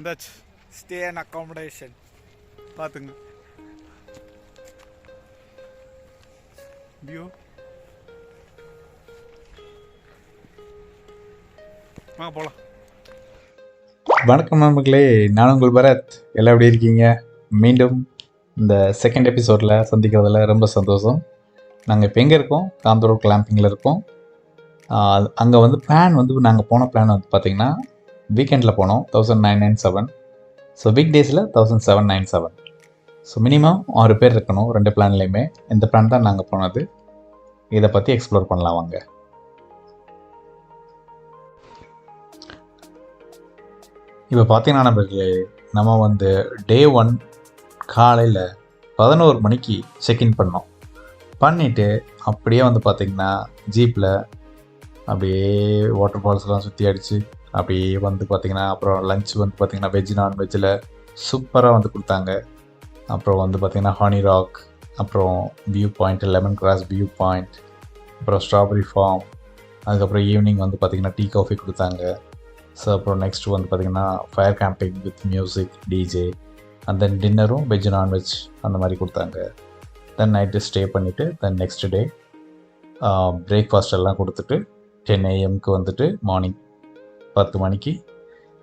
வந்தாச்சு. Stay and accommodation பார்த்துங்க. View வாங்க போகலாம். வணக்கம் நண்பர்களே, நான் உங்கள் பரத். எல்லாம் எப்படி இருக்கீங்க? மீண்டும் இந்த செகண்ட் எபிசோடில் சந்திக்கிறதுல ரொம்ப சந்தோஷம். நாங்கள் இப்போ எங்கே இருக்கோம்? காந்தூர் கிளாம்பிங்கில் இருக்கோம். அங்கே வந்து பிளான் வந்து நாங்கள் போன பிளான் வந்து பார்த்திங்கன்னா வீக்கெண்டில் போனோம் 1997. ஸோ வீக் டேஸில் 1797. ஸோ மினிமம் 6 பேர் இருக்கணும் 2 பிளான்லேயுமே. இந்த பிளான் தான் நாங்கள் போனது. இதை பற்றி எக்ஸ்ப்ளோர் பண்ணலாம் வாங்க. இப்போ பார்த்தீங்கன்னா நண்பர்களே, நம்ம வந்து டே 1 காலையில் 11 மணிக்கு செக்இன் பண்ணோம். பண்ணிவிட்டு அப்படியே வந்து பார்த்திங்கன்னா ஜீப்பில் அப்படியே வாட்டர் ஃபால்ஸ்லாம் சுற்றி அடித்து அப்படியே வந்து பார்த்திங்கன்னா அப்புறம் லஞ்ச் வந்து பார்த்திங்கன்னா வெஜ் நான்வெஜ்ஜில் சூப்பராக வந்து கொடுத்தாங்க. அப்புறம் வந்து பார்த்திங்கன்னா ஹானி ராக், அப்புறம் view point, lemon grass view point, அப்புறம் ஸ்ட்ராபெரி ஃபார்ம். அதுக்கப்புறம் ஈவினிங் வந்து பார்த்திங்கன்னா டீ காஃபி கொடுத்தாங்க. ஸோ அப்புறம் நெக்ஸ்ட் வந்து பார்த்திங்கன்னா fire camping with music, DJ, and then டின்னரும் வெஜ் நான்வெஜ் அந்த மாதிரி கொடுத்தாங்க. தென் நைட்டு ஸ்டே பண்ணிவிட்டு தென் நெக்ஸ்ட் டே பிரேக்ஃபாஸ்ட் எல்லாம் கொடுத்துட்டு 10 AM வந்துட்டு மார்னிங் 10 மணிக்கு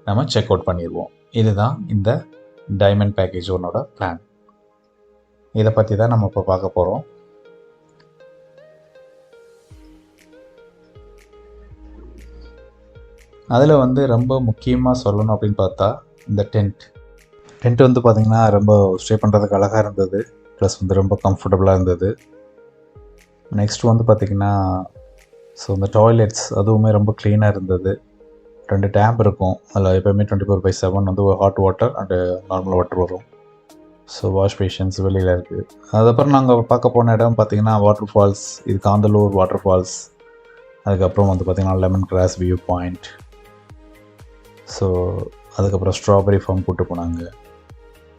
நம்ம செக் அவுட் பண்ணிடுவோம். இதுதான் இந்த டைமண்ட் பேக்கேஜ் ஒன்னோட பிளான். இதை பற்றி தான் நம்ம இப்போ பார்க்க போகிறோம். அதில் வந்து ரொம்ப முக்கியமாக சொல்லணும் அப்படின்னு பார்த்தா இந்த டென்ட் வந்து பார்த்திங்கன்னா ரொம்ப ஸ்டே பண்ணுறதுக்கு அழகாக இருந்தது. ப்ளஸ் வந்து ரொம்ப கம்ஃபர்டபுளாக இருந்தது. நெக்ஸ்ட் வந்து பார்த்திங்கன்னா ஸோ இந்த டாய்லெட்ஸ் அதுவுமே ரொம்ப க்ளீனாக இருந்தது. 2 டேப் இருக்கும். அதில் எப்போயுமே 24/7 வந்து hot water and normal water வரும். ஸோ வாஷ் பேஷன்ஸ் வெளியில் இருக்குது. அதுக்கப்புறம் நாங்கள் பார்க்க போன இடம் பார்த்திங்கன்னா வாட்டர் ஃபால்ஸ். இது காந்தலூர் வாட்டர் ஃபால்ஸ். அதுக்கப்புறம் வந்து பார்த்திங்கன்னா lemon grass view point. So அதுக்கப்புறம் ஸ்ட்ராபெரி ஃபார்ம் கூப்பிட்டு போனாங்க.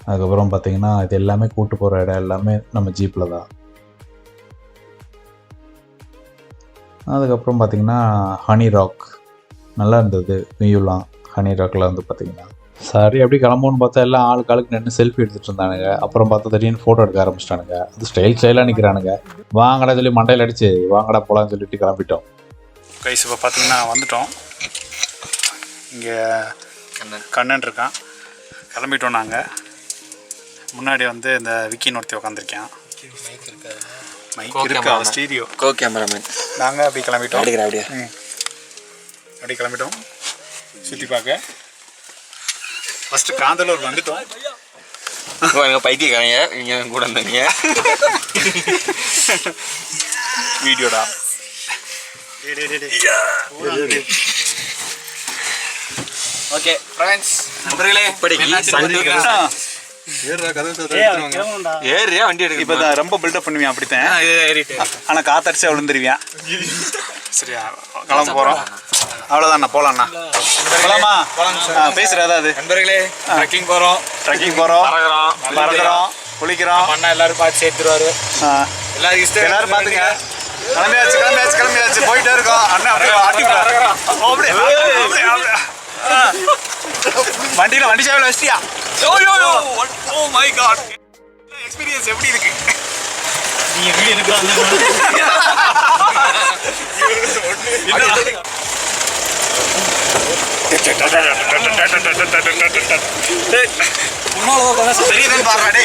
அதுக்கப்புறம் பார்த்திங்கன்னா இது எல்லாமே கூப்பிட்டு போகிற இடம் எல்லாமே நம்ம ஜீப்பில் தான். அதுக்கப்புறம் பார்த்திங்கன்னா ஹனி ராக் நல்லா இருந்தது. வியூலாம் ஹனி ராக்கில் வந்து பார்த்திங்கன்னா சரி அப்படி கிளம்புன்னு பார்த்தா எல்லாம் ஆளுக்கு நின்று செல்ஃபி எடுத்துகிட்டு இருந்தானுங்க. அப்புறம் பார்த்தா திடீர்னு ஃபோட்டோ எடுக்க ஆரம்பிச்சிட்டானுங்க. அது ஸ்டைலாக நிற்கிறானுங்க. வாங்கடா சொல்லி மண்டையில் அடிச்சு வாங்கடா போகலான்னு சொல்லிட்டு கிளம்பிட்டோம். கைஸ் இப்போ பார்த்தீங்கன்னா வந்துட்டோம். இங்கே கண்ணன் இருக்கான். கிளம்பிட்டோம் நாங்கள். முன்னாடி வந்து இந்த விக்கின்னு ஒருத்தி உட்காந்துருக்கேன். மைக் இருக்கா? ஸ்டீரியோ கோ கேமராமேன். நாங்கள் அப்படி கிளம்பிட்டோம். அப்படி கிளம்பிட்டோம் சுற்றி பார்க்க. ஃபஸ்ட்டு காந்தலூர் வந்துட்டோம். எங்கள் பைத்தியக்காரங்க நீங்கள் கூட இருந்தீங்க. வீடியோடா ஓகே ஃப்ரெண்ட்ஸ், நண்பர்களே, ஏறியா வண்டி எடுக்க. இப்போ தான் ரொம்ப பில்டப் பண்ணுவேன் அப்படித்தான். ஆனால் காத்தடிச்சா விழுந்துருவேன். சரியா கிளம்ப போகிறோம். அவ்வளோதாண்ணா, போகலாண்ணா. போகலாமா? பேசுகிறேன். அதாவது நண்பர்களே, ட்ரெக்கிங் போகிறோம், பறக்கிறோம், குளிக்கிறோம். அண்ணா எல்லாரும் பார்த்து சேர்த்துருவாரு. எல்லாரும் பார்த்துங்க. கிளம்பியாச்சு போயிட்டே இருக்கோம். அண்ணா வண்டியில் வண்டி சேவையில் வச்சிட்டியா? ஓ மை காட், எக்ஸ்பீரியன்ஸ் எப்படி இருக்கு? நீங்கள் வீடியோ எடுக்கிறாங்க. சரிதான் பாடுறாடே.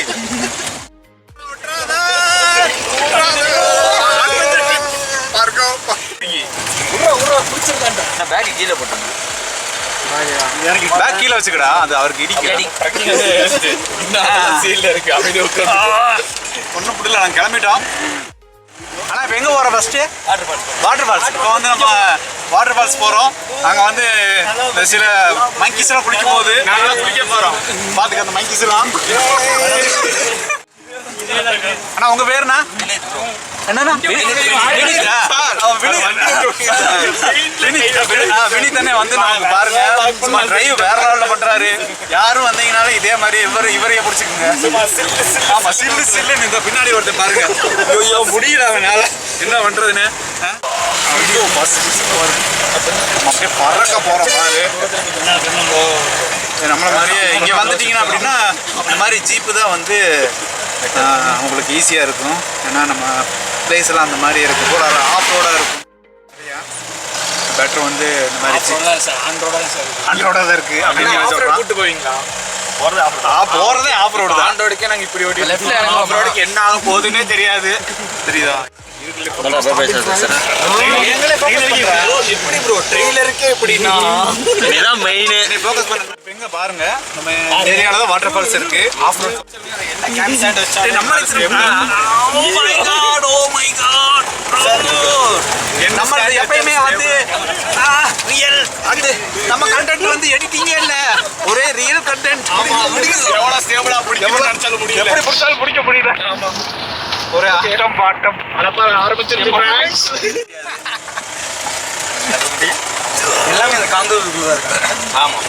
பேக் கீழே போட்டாங்க. பேக் கீழே வச்சுக்கடா, அது அவருக்கு இடிக்கும். ஒன்றும் புரியல. நாங்கள் கிளம்பிட்டோம். ஆனால் இப்போ எங்கே போகிறோம்? First water falls. இப்போ வந்து நம்ம வாட்டர் ஃபால்ஸ் போகிறோம். அங்கே வந்து இந்த சில மங்கீஸ்லாம் குளிக்கும் போது நாங்களாம் குளிக்க போகிறோம். பார்த்துக்க அந்த மங்கீஸ்லாம். அண்ணா உங்கள் பேருண்ணா என்னண்ணா? வினி தானே வந்து நமக்கு பாருங்க. சும்மா டிரைவ் வேற லெவலில் பண்ணுறாரு. யாரும் வந்தீங்கனாலும் இதே மாதிரி இவரையே பிடிச்சிக்குங்க. ஆமாம், சில்லுன்னு இந்த பின்னாடி ஒருத்தர் பாருங்க. ஐயோ முடியல அவனால என்ன பண்ணுறதுன்னு. பஸ் அப்படியே பறக்க போகிறோம் பாரு. நம்மள மாதிரியே இங்கே வந்துட்டிங்கன்னா அப்படின்னா இந்த மாதிரி ஜீப்பு தான் வந்து உங்களுக்கு ஈஸியாக இருக்கும். ஏன்னா நம்ம பிளேஸ் எல்லாம் அந்த மாதிரி இருக்கும், கூட ஆஃப் ரோடாக இருக்கும். பெட்டர் வந்து இந்த மாதிரி ஆன்ரோடாக தான் இருக்குது அப்படின்னு கூட்டு போவீங்களா? போகிறதே ஆஃப் ரோடு தான். ஆன்ரோடுக்கே நாங்கள் இப்படி ஓட்டி ஆஃப் ரோடுக்கு என்ன ஆக போகுதுன்னே தெரியாது. தெரியுதா? எப்படி ப்ரோ ட்ரெய்லருக்கே எப்படின்னா மெயின் ஃபோக்கஸ் பண்ண எங்க பாருங்க, நம்ம ஏரியால தான் வாட்டர் ஃபால்ஸ் இருக்கு. ஆஃப் ரோட் நம்ம எப்பயுமே வந்து ரியல் அது நம்ம கண்டென்ட் வந்து எடிட்டிங்கே இல்ல, ஒரே ரியல் கண்டென்ட். எவ்வளவு ஸ்டேபிளா பிடிச்சாலும் முடியல, எப்படி பிடிச்சாலும் பிடிக்க முடியல. ஒரு ஆட்டம் பாட்டம் அலப்பா ஆரம்பிச்சிருக்கு. எல்லாமே அந்த காந்தூருக்குள்ள தான் இருக்கு. ஆமா,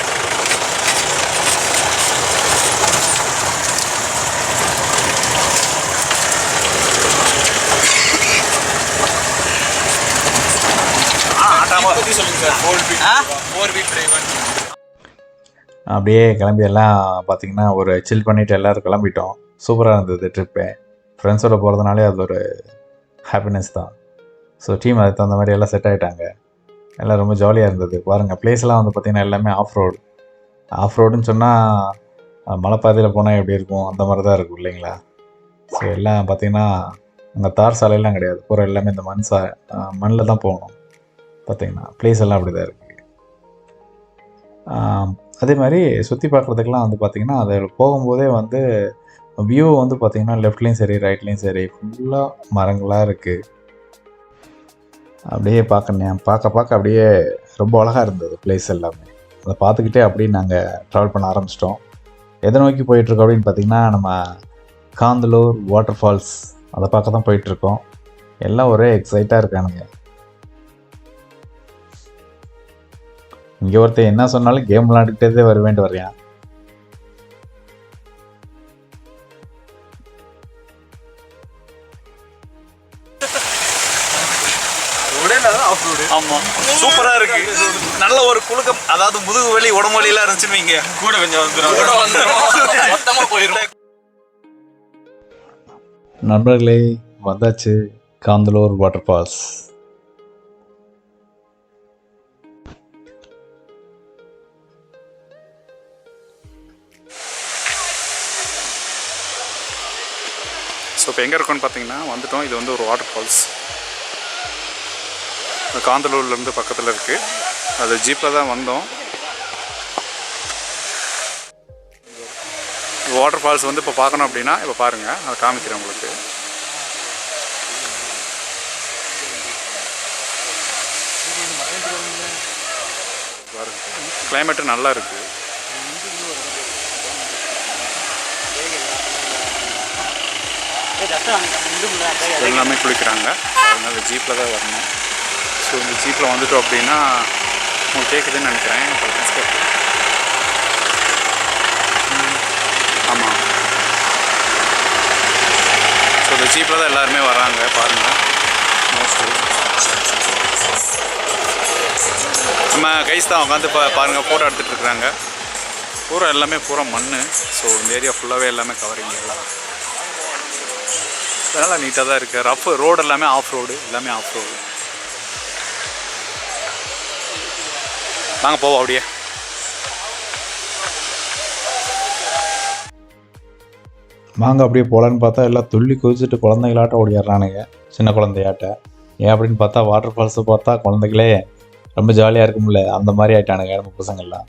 அப்படியே கிளம்பி எல்லாம் பார்த்தீங்கன்னா ஒரு சில் பண்ணிவிட்டு எல்லோரும் கிளம்பிட்டோம். சூப்பராக இருந்தது ட்ரிப்பு. ஃப்ரெண்ட்ஸோடு போகிறதுனாலே அது ஒரு ஹாப்பினஸ் தான். ஸோ டீம் அதுக்கு தகுந்த மாதிரி எல்லாம் செட் ஆகிட்டாங்க. எல்லாம் ரொம்ப ஜாலியாக இருந்தது. பாருங்கள், பிளேஸ்லாம் வந்து பார்த்திங்கன்னா எல்லாமே ஆஃப் ரோடு. ஆஃப் ரோடுன்னு சொன்னால் மலைப்பாதையில் போனால் எப்படி இருக்கும் அந்த மாதிரி தான் இருக்கும் இல்லைங்களா? ஸோ எல்லாம் பார்த்திங்கன்னா அங்கே தார் சாலையெல்லாம் கிடையாது, பூரா எல்லாமே இந்த மண்ணில் தான் போகணும். பார்த்திங்கன்னா பிளேஸ் எல்லாம் அப்படி தான் இருக்குது. அதே மாதிரி சுற்றி பார்க்குறதுக்கெலாம் வந்து பார்த்திங்கன்னா அதில் போகும்போதே வந்து வியூ வந்து பார்த்திங்கன்னா லெஃப்ட்லேயும் சரி ரைட்லேயும் சரி ஃபுல்லாக மரங்களாக இருக்குது. அப்படியே பார்க்க அப்படியே ரொம்ப அழகாக இருந்தது பிளேஸ் எல்லாமே. அதை பார்த்துக்கிட்டே அப்படியே நாங்கள் ட்ராவல் பண்ண ஆரம்பிச்சிட்டோம். எதை நோக்கி போயிட்டுருக்கோம் அப்படின்னு பார்த்திங்கன்னா நம்ம காந்தலூர் வாட்டர் ஃபால்ஸ் அதை பார்க்க தான் போயிட்டுருக்கோம். எல்லாம் ஒரே எக்ஸைட்டாக இருக்கானுங்க. இங்கே ஒருத்தர் என்ன சொன்னாலும் கேம் விளாண்டுக்கிட்டே வருவேன்ட்டு வர்றான். ஆமா, சூப்பரா இருக்கு. நல்ல ஒரு குலுக்கம், அதாவது முதுகு வலி உடம்பு வலியெல்லாம் இருந்துச்சுன்னு வைங்க, கூட கொஞ்சம் வந்துடும், மொத்தமா போயிடும். நண்பர்களே, வந்தாச்சு காந்தலூர் வாட்டர் ஃபால்ஸ். ஸோ இப்போ எங்கே இருக்கோன்னு பார்த்தீங்கன்னா வந்துட்டோம். இது வந்து ஒரு வாட்டர் ஃபால்ஸ் காந்தலூர்லேருந்து பக்கத்தில் இருக்குது. அது ஜீப்பில் தான் வந்தோம். வாட்டர் ஃபால்ஸ் வந்து இப்போ பார்க்கணும் அப்படின்னா இப்போ பாருங்கள், அதை காமிக்கிறேன் உங்களுக்கு. கிளைமேட்டு நல்லா இருக்குது. எல்லாமே குளிக்கிறாங்க. அதனால ஜீப்பில் தான் வரணும். ஸோ இந்த ஜீப்பில் வந்துட்டோம் அப்படின்னா உங்களுக்கு கேட்குதுன்னு நினைக்கிறேன். ஆமாம், ஸோ இந்த ஜீப்பில் தான் எல்லாருமே வராங்க. பாருங்கள், மோஸ்ட்லி நம்ம கைஸ் தான் உட்காந்து பாருங்கள் ஃபோட்டோ எடுத்துகிட்டு இருக்கிறாங்க. பூரா எல்லாமே பூரா மண். ஸோ இந்த ஏரியா ஃபுல்லாகவே எல்லாமே கவரிங் எல்லாம் அதனால் நீட்டாக தான் இருக்குது. ரஃப் ரோடு எல்லாமே ஆஃப் ரோடு, எல்லாமே ஆஃப் ரோடு. நாங்கள் போவோம் அப்படியே. வாங்க அப்படியே போகலான்னு பார்த்தா எல்லாம் துள்ளி குதிச்சுட்டு குழந்தைங்களாட்ட ஓடிடுறானுங்க, சின்ன குழந்தையாட்ட. ஏன் அப்படின்னு பார்த்தா வாட்டர் ஃபால்ஸை பார்த்தா குழந்தைகளே ரொம்ப ஜாலியாக இருக்கும்ல, அந்த மாதிரி ஆகிட்டானுங்க நம்ம பசங்கள்லாம்.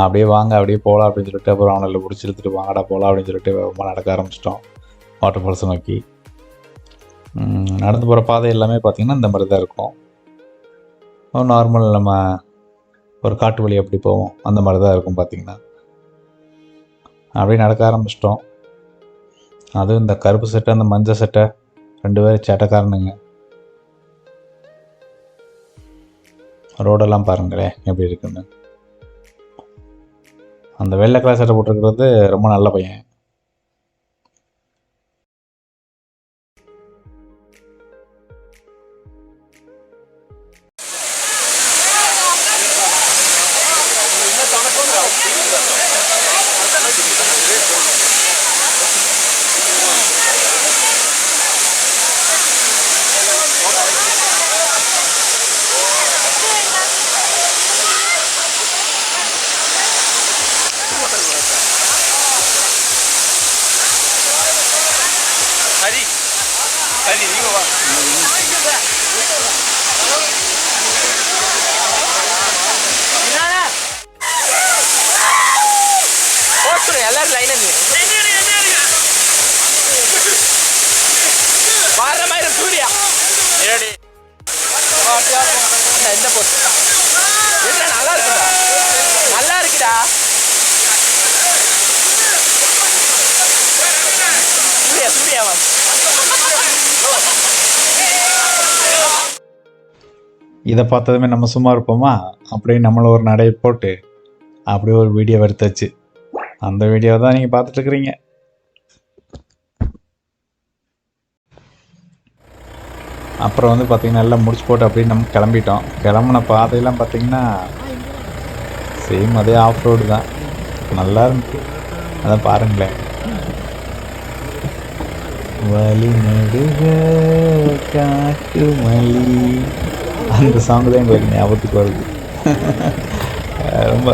அப்படியே வாங்க அப்படியே போகலாம் அப்படின்னு சொல்லிட்டு அப்புறம் அவனை பிடிச்சி இழுத்துட்டு வாங்கடா போகலாம் அப்படின்னு சொல்லிட்டு ரொம்ப நடக்க ஆரம்பிச்சிட்டோம் வாட்டர் ஃபால்ஸை நோக்கி. நடந்து போகிற பாதை எல்லாமே பார்த்திங்கன்னா இந்த மாதிரி தான் இருக்கும். நார்மல் நம்ம ஒரு காட்டு வழி எப்படி போவோம் அந்த மாதிரி தான் இருக்கும் பார்த்திங்கன்னா. அப்படியே நடக்க ஆரம்பிச்சிட்டோம். அதுவும் இந்த கருப்பு சட்டை அந்த மஞ்சள் சட்டை 2 பேரும் சேட்டைக்காரனுங்க. ரோடெல்லாம் பாருங்களேன் எப்படி இருக்குன்னு. அந்த வெள்ளை கலர் சட்டை போட்டிருக்கிறது ரொம்ப நல்ல பையன். சரி நீங்க வா. போட்டு எல்லாரும் லைனா நீ பாற மாதிரி சூர்யா ஏடி இந்த போட்டு என்ன நல்லா இருக்குடா, நல்லா இருக்குடா. சூர்யா சூர்யாவா இதை பார்த்ததுமே நம்ம சும்மா இருப்போமா, அப்படியே நம்மளை ஒரு நடையை போட்டு அப்படியே ஒரு வீடியோ எடுத்தாச்சு. அந்த வீடியோ தான் நீங்கள் பார்த்துட்ருக்குறீங்க. அப்புறம் வந்து பார்த்திங்கன்னா எல்லாம் முடிச்சு போட்டு அப்படியே நம்ம கிளம்பிட்டோம். கிளம்புன பாதையெல்லாம் பார்த்திங்கன்னா சேம் அதே ஆஃப் ரோடு தான், நல்லா இருந்துச்சு. அதான் பாருங்களேன், வழி நடுக காட்டு மல்லி, அந்த சாங் தான் எங்களுக்கு ஞாபகத்துக்கு வருது. ரொம்ப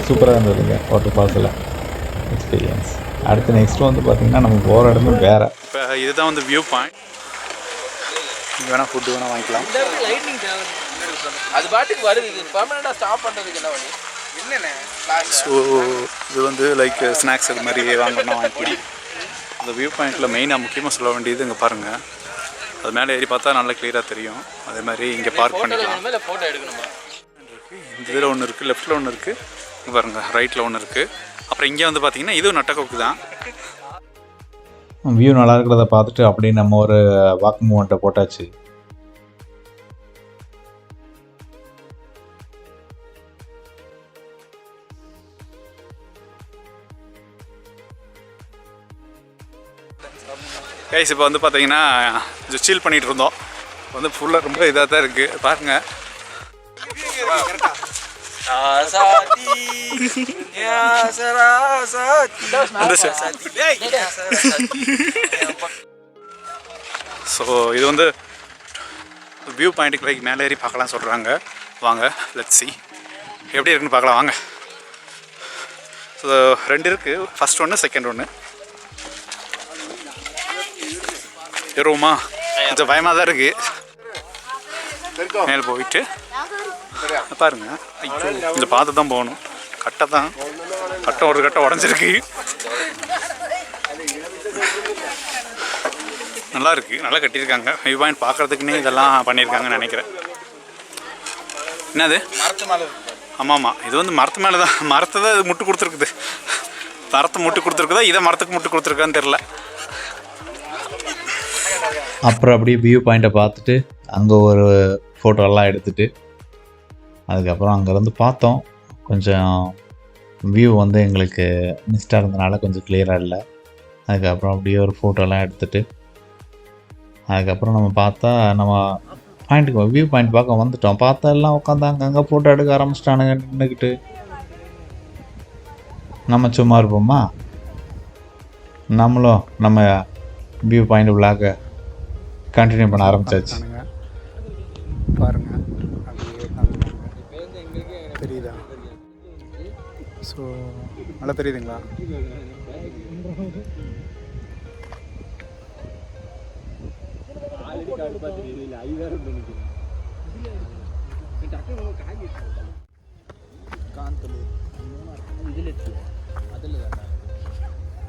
சூப்பராக இருந்ததுங்க வாட்டர் ஃபால்ஸில் எக்ஸ்பீரியன்ஸ். அடுத்து நெக்ஸ்ட்டு வந்து பார்த்திங்கன்னா நம்ம போகிற இடமே வேறு. இப்போ இதுதான் வந்து வியூ பாயிண்ட். இங்கே வேணால் ஃபுட்டு வேணால் வாங்கிக்கலாம். லைட்டிங் தேவை, அது பாட்டுக்கு வருது. இது பெர்மனெண்ட்டாக ஸ்டாப் பண்ணுறதுக்கு என்ன வழி? என்னென்ன ஸோ இது வந்து லைக் ஸ்நாக்ஸ் அது மாதிரி வாங்கணும்னா வாங்கிக்கலாம். இந்த வியூ பாயிண்ட்டில் மெயினாக முக்கியமாக சொல்ல வேண்டியது இங்கே பாருங்கள், அது மேலே ஏறி பார்த்தா நல்லா கிளியராக தெரியும். அதே மாதிரி இங்கே பார்க் பண்ணிக்கலாம். ஃபோட்டோ எடுக்கணுமா? இந்த இதில் ஒன்று இருக்குது, லெஃப்ட்டில் ஒன்று இருக்குது, இங்கே பாருங்கள் ரைட்டில் ஒன்று இருக்குது. அப்புறம் இங்கே வந்து பார்த்தீங்கன்னா இதுவும் நட்டக்கோக்கு தான். வியூ நல்லா இருக்கிறத பார்த்துட்டு அப்படியே நம்ம ஒரு வாக் மூமெண்ட்டை போட்டாச்சு. கைஸ் இப்போ வந்து பார்த்தீங்கன்னா சில் பண்ணிகிட்டு இருந்தோம். வந்து ஃபுல்லாக ரொம்ப இதாக தான் இருக்குது பாருங்கள். ஸோ இது வந்து வியூ பாயிண்ட்டுக்கு லைக் மேலே ஏறி பார்க்கலாம் சொல்கிறாங்க. வாங்க லெட்ஸ் see எப்படி இருக்குன்னு பார்க்கலாம் வாங்க. ஸோ 2 இருக்குது, ஃபஸ்ட் ஒன்று செகண்ட் ஒன்று. ஏறுவோமா? கொஞ்சம் பயமாக தான் இருக்குது. மேலே போயிட்டு பாருங்க, இந்த பார்த்து தான் போகணும். கட்டை தான், கட்டை ஒரு கட்டை உடஞ்சிருக்கு. நல்லா இருக்குது, நல்லா கட்டியிருக்காங்க. வியூ பாயிண்ட் பார்க்குறதுக்குன்னே இதெல்லாம் பண்ணியிருக்காங்கன்னு நினைக்கிறேன். என்னது மரத்து மேலே? ஆமாம், இது வந்து மரத்து மேலே தான். மரத்தை தான் இது முட்டு கொடுத்துருக்குது. மரத்தை முட்டு கொடுத்துருக்குதா, இதை மரத்துக்கு முட்டு கொடுத்துருக்கான்னு தெரில. அப்புறம் அப்படியே வியூ பாயிண்ட்டை பார்த்துட்டு அங்கே ஒரு ஃபோட்டோலாம் எடுத்துகிட்டு அதுக்கப்புறம் அங்கேருந்து பார்த்தோம். கொஞ்சம் வியூ வந்து எங்களுக்கு மிஸ்டாக இருந்தனால கொஞ்சம் கிளியராக இல்லை. அதுக்கப்புறம் அப்படியே ஒரு ஃபோட்டோலாம் எடுத்துகிட்டு அதுக்கப்புறம் நம்ம பார்த்தா நம்ம பாயிண்ட்டுக்கு வியூ பாயிண்ட் பார்க்க வந்துட்டோம். பார்த்தா எல்லாம் உட்காந்து அங்கங்கே ஃபோட்டோ எடுக்க ஆரம்பிச்சிட்டானுங்க நின்றுக்கிட்டு. நம்ம சும்மா இருப்போமா, நம்மளும் நம்ம வியூ பாயிண்ட் விளாக கண்டினியூ பண்ண ஆரம்பிச்சாச்சு. பாருங்க தெரியுதா? ஸோ நல்லா தெரியுதுங்களா?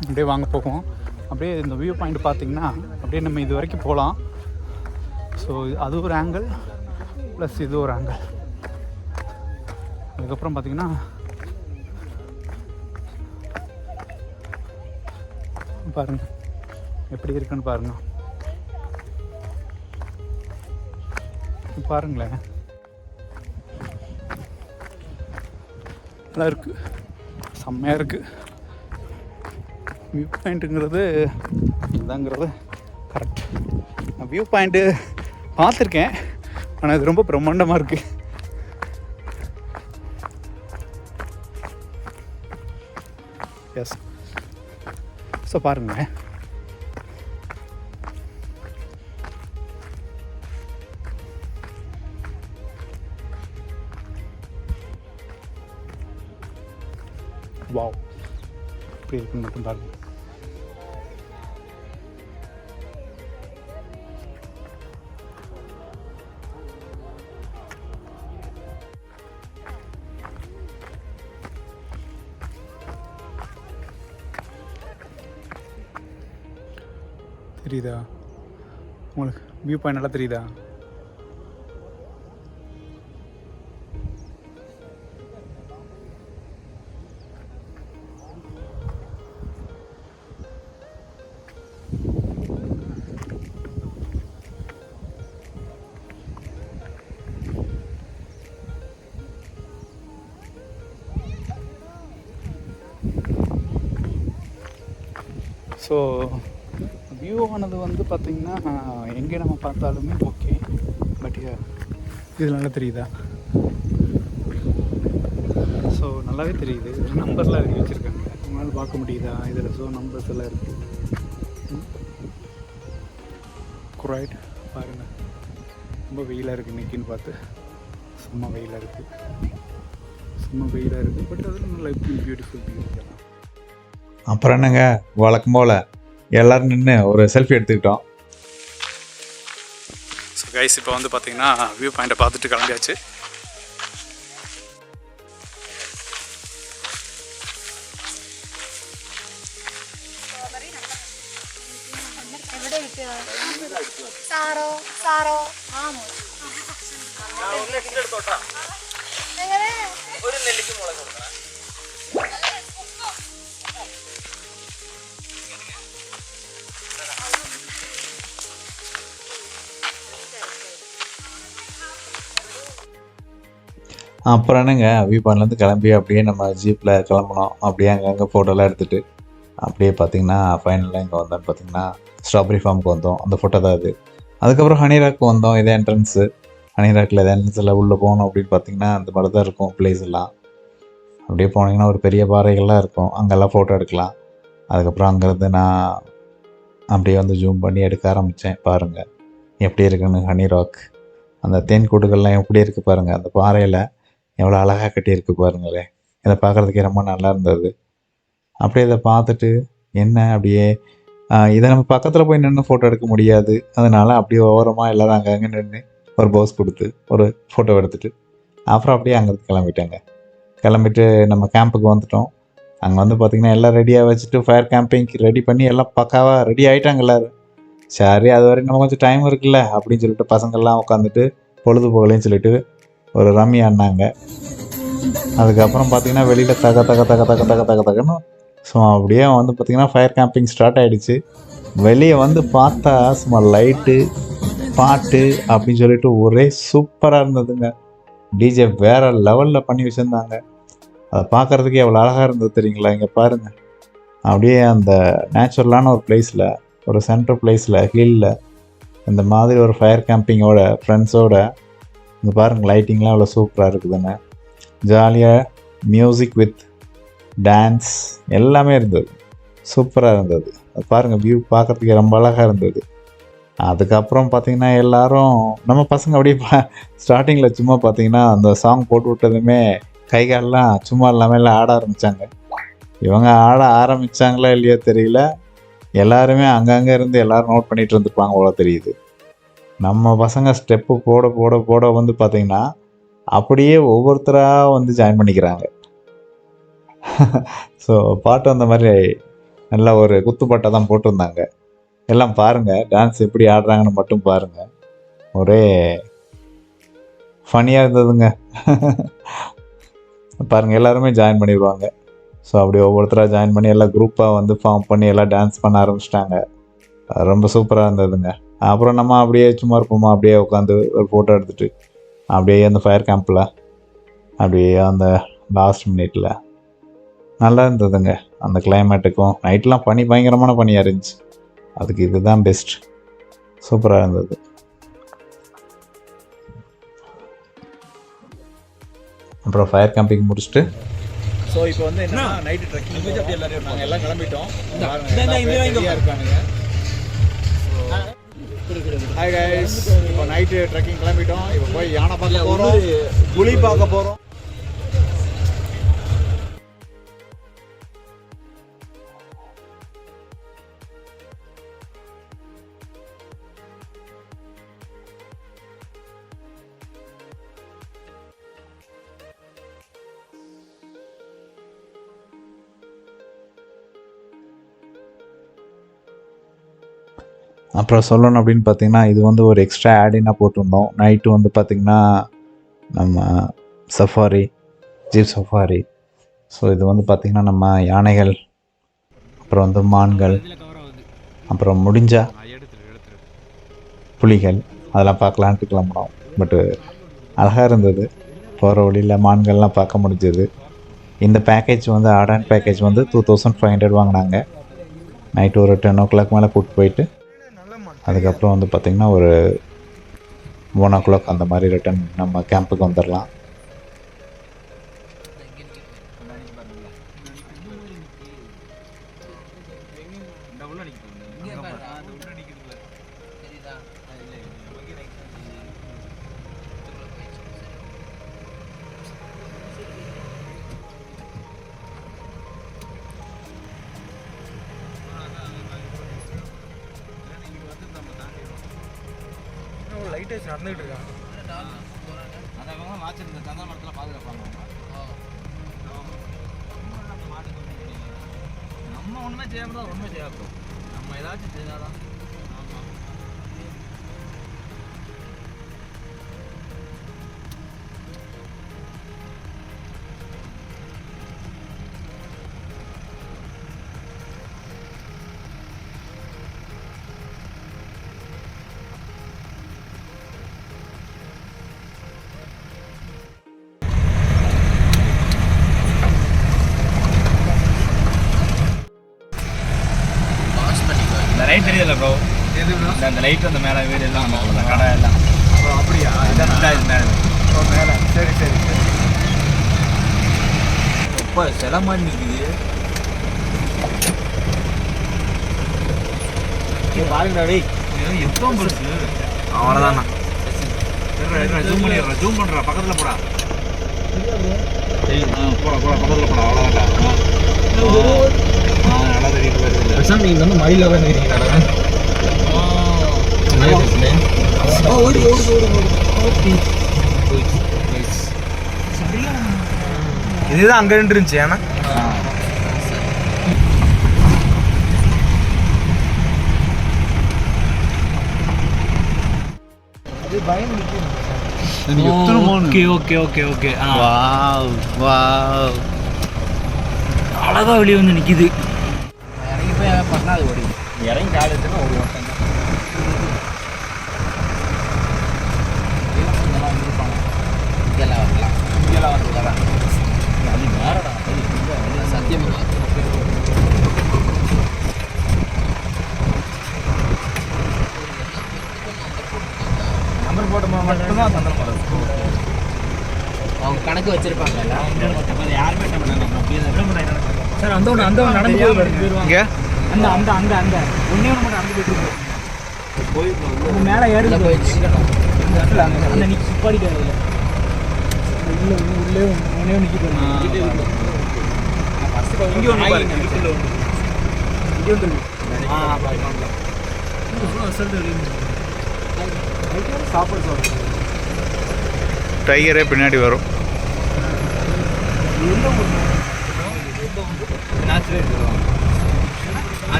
அப்படியே வாங்க போகும். அப்படியே இந்த வியூ பாயிண்ட் பார்த்தீங்கன்னா அப்படியே நம்ம இது வரைக்கும் போகலாம். ஸோ அது ஒரு ஆங்கிள் ப்ளஸ் இது ஒரு ஆங்கிள். அதுக்கப்புறம் பார்த்தீங்கன்னா பாருங்கள் எப்படி இருக்குன்னு பாருங்கள். பாருங்களேன் நல்லா இருக்குது, செம்மையாக இருக்குது. வியூ பாயிண்ட்டுங்கிறது இதுதாங்கிறது கரெக்ட். நான் வியூ பாயிண்ட்டு பார்த்துருக்கேன், ஆனால் இது ரொம்ப பிரம்மாண்டமாக இருக்குது. எஸ், ஸோ பாருங்கள் வாவ் எப்படி இருக்குன்னு மட்டும் பாருங்கள். தெரியுதா உங்களுக்கு? வியூ பாயிண்ட் நல்லா தெரியுதா? ஸோ வியூ ஆனது வந்து பார்த்திங்கன்னா எங்கே நம்ம பார்த்தாலுமே ஓகே. பட் இது நல்லா தெரியுதா? ஸோ நல்லாவே தெரியுது. இதில் நம்பர்லாம் எழுதி வச்சுருக்காங்க, உங்களால் பார்க்க முடியுதா இதில்? ஸோ நம்பர்ஸ் எல்லாம் இருக்குது. குரைட் பாருங்கள், ரொம்ப வெயிலாக இருக்குது இன்னைக்குன்னு பார்த்து. சும்மா வெயிலாக இருக்குது, சும்மா வெயிலாக இருக்குது. பட் அதில் நல்லா பியூட்டிஃபுல் வியூ இதெல்லாம். அப்புறம் என்னங்க, வழக்கம் போல் எல்லோரும் நின்று ஒரு செல்ஃபி எடுத்துக்கிட்டோம். ஸோ கைஸ், இப்போ வந்து பார்த்திங்கன்னா வியூ பாயிண்ட்டை பார்த்துட்டு கிளம்பியாச்சு. ഒരു നെല്ലിക്ക് മുളക് കൊടുക്കണം. அப்புறம் என்னங்க, வியூ பாயிண்ட்லேருந்து கிளம்பி அப்படியே நம்ம ஜீப்பில் கிளம்புனோம். அப்படியே அங்கங்கே ஃபோட்டோலாம் எடுத்துகிட்டு அப்படியே பார்த்திங்கன்னா ஃபைனலாக இங்கே வந்தோன்னு பார்த்திங்கன்னா ஸ்ட்ராபெரி ஃபார்முக்கு வந்தோம். அந்த ஃபோட்டோ தான் அது. அதுக்கப்புறம் ஹனிராக்கு வந்தோம். இதே என்ட்ரன்ஸு. ஹனிராக்கில் இதே என்ட்ரன்ஸில் உள்ளே போகணும் அப்படின்னு பார்த்திங்கன்னா அந்த மாதிரி தான் இருக்கும் பிளேஸ் எல்லாம். அப்படியே போனீங்கன்னா ஒரு பெரிய பாறைகள்லாம் இருக்கும், அங்கெல்லாம் ஃபோட்டோ எடுக்கலாம். அதுக்கப்புறம் அங்கேருந்து நான் அப்படியே வந்து ஜூம் பண்ணி எடுக்க ஆரம்பித்தேன். பாருங்கள் எப்படி இருக்குன்னு ஹனிராக். அந்த தேன் கூடுகள்லாம் எப்படி இருக்குது பாருங்கள். அந்த பாறையில் எவ்வளோ அழகாக கட்டியிருக்கு பாருங்களேன். இதை பார்க்குறதுக்கே ரொம்ப நல்லா இருந்தது. அப்படியே இதை பார்த்துட்டு என்ன அப்படியே இதை நம்ம பக்கத்தில் போய் நின்று ஃபோட்டோ எடுக்க முடியாது. அதனால் அப்படியே ஓரமாக எல்லோரும் அங்கங்கே நின்று ஒரு போஸ் கொடுத்து ஒரு ஃபோட்டோ எடுத்துகிட்டு அப்புறம் அப்படியே அங்கேருந்து கிளம்பிட்டு நம்ம கேம்புக்கு வந்துட்டோம். அங்கே வந்து பார்த்திங்கன்னா எல்லாம் ரெடியாக வச்சுட்டு ஃபயர் கேம்பிங்க்கு ரெடி பண்ணி எல்லாம் பக்காவாக ரெடி ஆகிட்டாங்க எல்லோரும். சரி, அது வரைக்கும் நம்ம கொஞ்சம் டைம் இருக்குல்ல அப்படின்னு சொல்லிட்டு பசங்கள்லாம் உட்காந்துட்டு பொழுதுபோகலைன்னு சொல்லிட்டு ஒரு ரம்மி ஆடினாங்க. அதுக்கப்புறம் பார்த்திங்கன்னா வெளியில் தகன்னு ஸோ அப்படியே வந்து பார்த்திங்கன்னா ஃபயர் கேம்பிங் ஸ்டார்ட் ஆகிடுச்சு. வெளியே வந்து பார்த்தா சும்மா லைட்டு பாட்டு அப்படின்னு சொல்லிட்டு ஒரே சூப்பராக இருந்ததுங்க. டிஜே வேறு லெவலில் பண்ணி வச்சுருந்தாங்க. அதை பார்க்குறதுக்கு எவ்வளோ அழகாக இருந்தது தெரியுங்களா? இங்கே பாருங்கள், அப்படியே அந்த நேச்சுரலான ஒரு பிளேஸில், ஒரு சென்ட்ரல் பிளேஸில், ஹில்லில் இந்த மாதிரி ஒரு ஃபயர் கேம்பிங்கோட ஃப்ரெண்ட்ஸோட இங்கே பாருங்கள் லைட்டிங்லாம் அவ்வளோ சூப்பராக இருக்குதுங்க. ஜாலியாக மியூசிக் வித் டான்ஸ் எல்லாமே இருந்தது, சூப்பராக இருந்தது. அது பாருங்கள், வியூ பார்க்குறதுக்கு ரொம்ப அழகாக இருந்தது. அதுக்கப்புறம் பார்த்திங்கன்னா எல்லோரும் நம்ம பசங்க அப்படியே ஸ்டார்டிங்கில் சும்மா பார்த்திங்கன்னா அந்த சாங் போட்டு விட்டதுமே கை காலெலாம் சும்மா இல்லாமல் எல்லாம் ஆட ஆரம்பித்தாங்க. இவங்க ஆட ஆரம்பித்தாங்களா இல்லையோ தெரியல, எல்லாருமே அங்கங்கே இருந்து எல்லோரும் நோட் பண்ணிகிட்டு இருந்துருப்பாங்க போல தெரியுது. நம்ம பசங்க ஸ்டெப்பு போட போட போட வந்து பார்த்திங்கன்னா அப்படியே ஒவ்வொருத்தராக வந்து ஜாயின் பண்ணிக்கிறாங்க. ஸோ பாட்டு அந்த மாதிரி நல்லா ஒரு குத்துப்பாட்டை தான் போட்டிருந்தாங்க. எல்லாம் பாருங்கள், டான்ஸ் எப்படி ஆடுறாங்கன்னு மட்டும் பாருங்கள். ஒரே ஃபனியாக இருந்ததுங்க. பாருங்கள், எல்லாருமே ஜாயின் பண்ணிடுவாங்க. ஸோ அப்படி ஒவ்வொருத்தராக ஜாயின் பண்ணி எல்லாம் குரூப்பாக வந்து ஃபார்ம் பண்ணி எல்லாம் டான்ஸ் பண்ண ஆரம்பிச்சிட்டாங்க. ரொம்ப சூப்பராக இருந்ததுங்க. அப்புறம் நம்ம அப்படியே சும்மா இருப்போமா, அப்படியே உட்காந்து ஒரு ஃபோட்டோ எடுத்துகிட்டு அப்படியே அந்த ஃபயர் கேம்பில் அப்படியே அந்த லாஸ்ட் மினிட்டில் நல்லா இருந்ததுங்க. அந்த கிளைமேட்டுக்கும் நைட்லாம் பனி, பயங்கரமான பனியாக இருந்துச்சு. அதுக்கு இதுதான் பெஸ்ட். சூப்பராக இருந்தது. அப்புறம் ஃபயர் கேம்பிங் முடிச்சுட்டு ஸோ இப்போ வந்து என்ன நைட்டு ட்ரெக்கிங் நாங்கள் எல்லாம் கிளம்பிட்டோம். இருக்கானுங்க. ஹாய் கைஸ், இப்போ நைட்டு ட்ரெக்கிங் கிளம்பிட்டோம். இப்போ போய் யானை பார்க்க போகிறோம், புலி பார்க்க போகிறோம். அப்புறம் சொல்லணும் அப்படின்னு பார்த்தீங்கன்னா, இது வந்து ஒரு எக்ஸ்ட்ரா ஆடினாக போட்டிருந்தோம். நைட்டு வந்து பார்த்திங்கன்னா நம்ம சஃபாரி, ஜீப் சஃபாரி. ஸோ இது வந்து பார்த்திங்கன்னா நம்ம யானைகள், அப்புறம் வந்து மான்கள், அப்புறம் முடிஞ்சா புலிகள் அதெல்லாம் பார்க்கலான்ட்டு கிளம்பினோம். பட்டு அழகாக இருந்தது. போகிற வழியில் மான்கள்லாம் பார்க்க முடிஞ்சது. இந்த பேக்கேஜ் வந்து ஆடான் பேக்கேஜ் வந்து 2500 வாங்கினாங்க. நைட்டு ஒரு 10 o'clock மேலே கூப்பிட்டு போயிட்டு அதுக்கப்புறம் வந்து பார்த்திங்கன்னா ஒரு 1 o'clock அந்த மாதிரி ரிட்டன் நம்ம கேம்புக்கு வந்துடலாம். லைட்டேஜ் நடந்துகிட்டு இருக்காங்க. நம்ம ஒண்ணுமே செய்யாம ஒண்ணுமே செய்யாது. நம்ம ஏதாச்சும் செய்தாதான். லைட் தெரியல ப்ரோ. அந்த லைட் அந்த மேலே வீடு எல்லாம் கடை எல்லாம். அப்படியா? இதான் இது மேலே. மேலே. சரி சரி சரி. ரொம்ப சில மாதிரி நிற்குது. பாருங்கடா டேய், எப்போ பெருசு. அவ்வளோதாண்ணா. ஜூம் பண்ணிடுறா, ஜூம் பண்ணுறா, பக்கத்தில் போடா. போடா போடா, பக்கத்தில் போடா, அவ்வளோதான்டா. நல்லா தெரியுது வருது. நீங்கள் வந்து மயில தான் இருக்கிறீங்களா? ஓடி ஓடி ஓடி ஓடி. இதுதான் அங்கே இருந்துச்சு. ஏன்னா okay okay okay okay. Wow wow. அழகா வெளியே வந்து நிற்கிது. இறங்கி போய் பண்ணால் அது ஓடி இறங்கி காடு எடுத்துன்னா ஒரு ஓட்டம் தான். இங்கெல்லாம் வரலாம், இங்கெல்லாம் வரலாம். அது வேறடா, சத்தியமாக நம்பர் போட்ட மட்டும்தான் தந்திரம் வரும். அவங்க கணக்கு வச்சிருப்பாங்கல்ல. யாருமே சார் அந்த ஒன்று நடந்து போயிருவாங்க. அந்த அந்த அந்த அந்த ஒன்றே ஒன்று மட்டும் நடந்து போயிட்டு மேலே ஏறி போயிடுச்சு. இந்த இடத்துல அந்த நிற்கி பாடிக்காது இல்லை உள்ளே ஒன்றே நிற்கிட்டு இங்கே ஒன்று இங்கே வந்து சாப்பாடு சாப்பிடும். டைகரே பின்னாடி வரும்.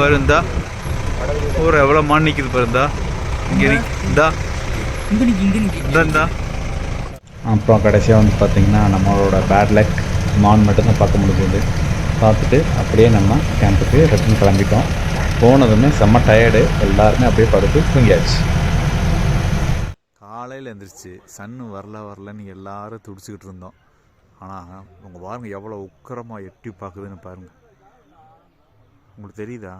வருந்தா ஊர் எவ்வளோ மான் நிற்கிது பாருந்தா. இங்கே நிற்குதா, இந்தா. அப்புறம் கடைசியாக வந்து பார்த்திங்கன்னா நம்மளோட பேட் லக் மான் மட்டும்தான் பார்க்க முடிஞ்சது. பார்த்துட்டு அப்படியே நம்ம கேம்புக்கு ரிட்டன் கிளம்பிட்டோம். போனதுமே செம்ம டயர்டு, எல்லாருமே அப்படியே படுத்து தூங்கியாச்சு. காலையில் எழுந்திரிச்சு சன்னு வரலன்னு எல்லாரும் துடிச்சிக்கிட்டு இருந்தோம். ஆனால் உங்கள் பாருங்கள் எவ்வளோ உக்கரமாக எட்டி பார்க்குதுன்னு பாருங்கள். உங்களுக்கு தெரியுதா?